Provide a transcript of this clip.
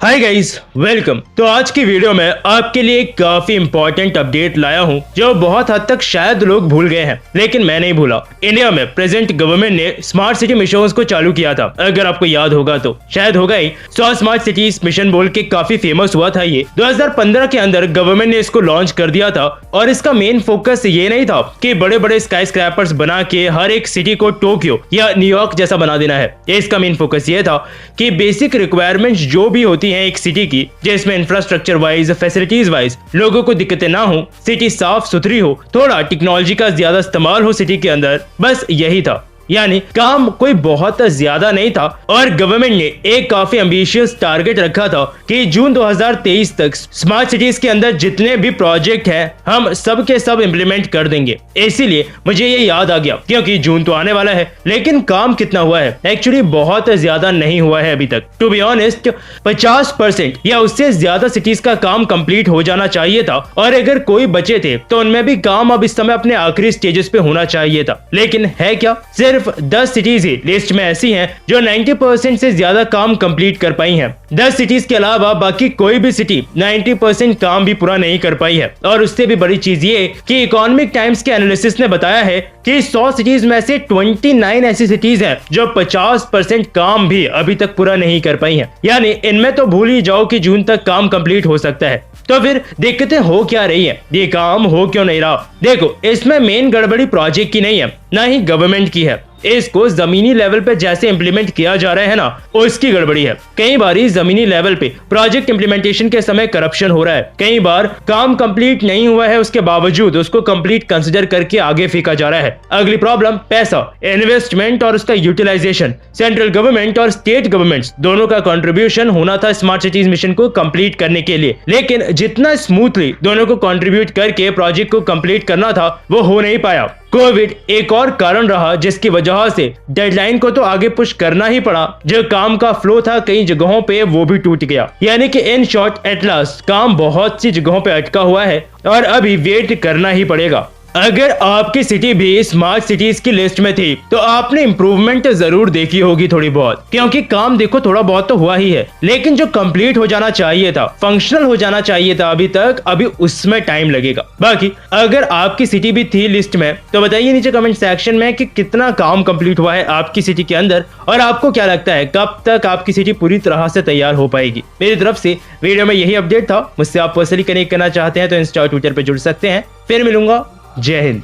Hi guys, welcome. तो आज की वीडियो में आपके लिए एक काफी इंपॉर्टेंट अपडेट लाया हूं जो बहुत हद तक शायद लोग भूल गए हैं, लेकिन मैं नहीं भूला। इंडिया में प्रेजेंट गवर्नमेंट ने स्मार्ट सिटी मिशन को चालू किया था। अगर आपको याद होगा तो शायद होगा ही। 100 स्मार्ट सिटीज मिशन बोल के काफी फेमस हुआ था ये। 2015 के अंदर गवर्नमेंट ने इसको लॉन्च कर दिया था और इसका मेन फोकस ये नहीं था कि बड़े बड़े स्काई स्क्रैपर्स बना के हर एक सिटी को टोक्यो या न्यूयॉर्क जैसा बना देना है। इसका मेन फोकस ये था कि बेसिक रिक्वायरमेंट्स जो भी होती है एक सिटी की, जिसमें इंफ्रास्ट्रक्चर वाइज, फैसिलिटीज वाइज लोगों को दिक्कतें ना हो, सिटी साफ सुथरी हो, थोड़ा टेक्नोलॉजी का ज्यादा इस्तेमाल हो सिटी के अंदर, बस यही था। यानी काम कोई बहुत ज्यादा नहीं था और गवर्नमेंट ने एक काफी एम्बिशियस टारगेट रखा था कि जून 2023 तक स्मार्ट सिटीज के अंदर जितने भी प्रोजेक्ट हैं हम सब के सब इम्प्लीमेंट कर देंगे। इसीलिए मुझे ये याद आ गया क्योंकि जून तो आने वाला है, लेकिन काम कितना हुआ है? एक्चुअली बहुत ज्यादा नहीं हुआ है अभी तक। टू बी ऑनेस्ट 50% या उससे ज्यादा सिटीज का काम कंप्लीट हो जाना चाहिए था और अगर कोई बचे थे तो उनमें भी काम अब इस समय अपने आखिरी स्टेजेस पे होना चाहिए था। लेकिन है क्या? सिर्फ 10 सिटीज ही लिस्ट में ऐसी हैं जो 90% से ज्यादा काम कंप्लीट कर पाई हैं। 10 सिटीज के अलावा बाकी कोई भी सिटी 90% काम भी पूरा नहीं कर पाई है। और उससे भी बड़ी चीज ये कि इकोनॉमिक टाइम्स के एनालिसिस ने बताया है कि 100 सिटीज में से 29 ऐसी सिटीज हैं जो 50% काम भी अभी तक पूरा नहीं कर पाई हैं। यानी इनमें तो भूल ही जाओ कि जून तक काम कंप्लीट हो सकता है। तो फिर दिक्कतें हो क्या रही है? ये काम हो क्यों नहीं रहा? देखो, इसमें मेन गड़बड़ी प्रोजेक्ट की नहीं है, ना ही गवर्नमेंट की है। इसको जमीनी लेवल पे जैसे इंप्लीमेंट किया जा रहा है ना, उसकी गड़बड़ी है। कई बार जमीनी लेवल पे प्रोजेक्ट इंप्लीमेंटेशन के समय करप्शन हो रहा है। कई बार काम कंप्लीट नहीं हुआ है, उसके बावजूद उसको कंप्लीट कंसिडर करके आगे फेंका जा रहा है। अगली प्रॉब्लम पैसा, इन्वेस्टमेंट और उसका यूटिलाइजेशन। सेंट्रल गवर्नमेंट और स्टेट गवर्नमेंट्स दोनों का कंट्रीब्यूशन होना था स्मार्ट सिटीज मिशन को कंप्लीट करने के लिए, लेकिन जितना स्मूथली दोनों को कंट्रीब्यूट करके प्रोजेक्ट को कंप्लीट करना था वो हो नहीं पाया। कोविड एक और कारण रहा जिसकी वजह से डेडलाइन को तो आगे पुश करना ही पड़ा। जो काम का फ्लो था कई जगहों पे वो भी टूट गया। यानी कि इन शॉर्ट एट लास्ट काम बहुत सी जगहों पे अटका हुआ है और अभी वेट करना ही पड़ेगा। अगर आपकी सिटी भी स्मार्ट सिटीज की लिस्ट में थी तो आपने इम्प्रूवमेंट जरूर देखी होगी थोड़ी बहुत, क्योंकि काम देखो थोड़ा बहुत तो हुआ ही है, लेकिन जो कंप्लीट हो जाना चाहिए था, फंक्शनल हो जाना चाहिए था अभी तक, अभी उसमें टाइम लगेगा। बाकी अगर आपकी सिटी भी थी लिस्ट में तो बताइए नीचे कमेंट सेक्शन में कि कितना काम कंप्लीट हुआ है आपकी सिटी के अंदर और आपको क्या लगता है कब तक आपकी सिटी पूरी तरह से तैयार हो पाएगी। मेरी तरफ से वीडियो में यही अपडेट था। मुझसे आप पर्सनली कनेक्ट करना चाहते हैं तो इंस्टा ट्विटर पे जुड़ सकते हैं। फिर मिलूंगा। जय हिंद।